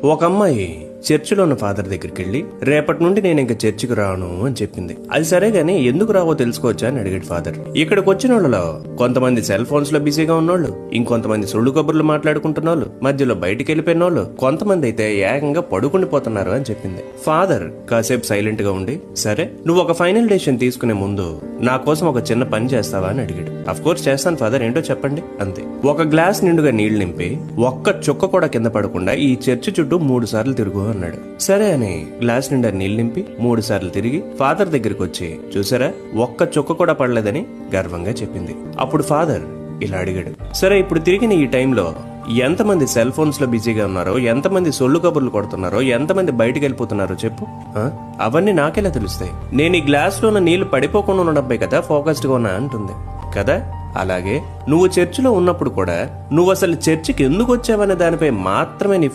ఒక అమ్మాయి చర్చిలో ఉన్న ఫాదర్ దగ్గరికి వెళ్ళి రేపటి నుండి నేను ఇంకా చర్చికి రాను అని చెప్పింది. అది సరే గానీ ఎందుకు రావో తెలుసుకోవచ్చా అని అడిగాడు ఫాదర్. ఇక్కడికి వచ్చిన వాళ్ళలో కొంతమంది సెల్ ఫోన్స్ లో బిజీగా ఉన్నోళ్ళు, ఇంకొంతమంది సొల్లు కబుర్లు మాట్లాడుకుంటున్న వాళ్ళు, మధ్యలో బయటికి వెళ్ళిపోయిన వాళ్ళు, కొంతమంది అయితే ఏకంగా పడుకుండిపోతున్నారు అని చెప్పింది. ఫాదర్ కాసేపు సైలెంట్ గా ఉండి, సరే నువ్వు ఒక ఫైనల్ డెసిషన్ తీసుకునే ముందు నా కోసం ఒక చిన్న పని చేస్తావా అని అడిగాడు. అఫ్ కోర్స్ చేస్తాను ఫాదర్, ఏంటో చెప్పండి అంతే. ఒక గ్లాస్ నిండుగా నీళ్లు నింపి ఒక్క చుక్క కూడా కింద పడకుండా ఈ చర్చి చుట్టూ 3 సార్లు తిరుగు అన్నాడు. సరే అని గ్లాస్ నిండా నీళ్లు నింపి 3 సార్లు తిరిగి ఫాదర్ దగ్గరికి వచ్చి, చూసారా ఒక్క చుక్క కూడా పడలేదని గర్వంగా చెప్పింది. అప్పుడు ఫాదర్ ఇలా అడిగాడు, సరే ఇప్పుడు తిరిగిన ఈ టైంలో ఎంతమంది సెల్ ఫోన్స్ లో బిజీగా ఉన్నారో, ఎంతమంది సొల్లు కబుర్లు కొడుతున్నారో, ఎంతమంది బయటికి వెళ్ళిపోతున్నారో చెప్పు. అవన్నీ నాకెలా తెలుస్తాయి? నేను ఈ గ్లాస్ లో ఉన్న నీళ్లు పడిపోకుండా ఉండడమే కదా ఫోకస్డ్ గా ఉన్నా అంటుంది కదా. అలాగే నువ్వు చర్చిలో ఉన్నప్పుడు కూడా నువ్వు అసలు చర్చికి ఎందుకు వచ్చావనే దానిపై మాత్రమే నీ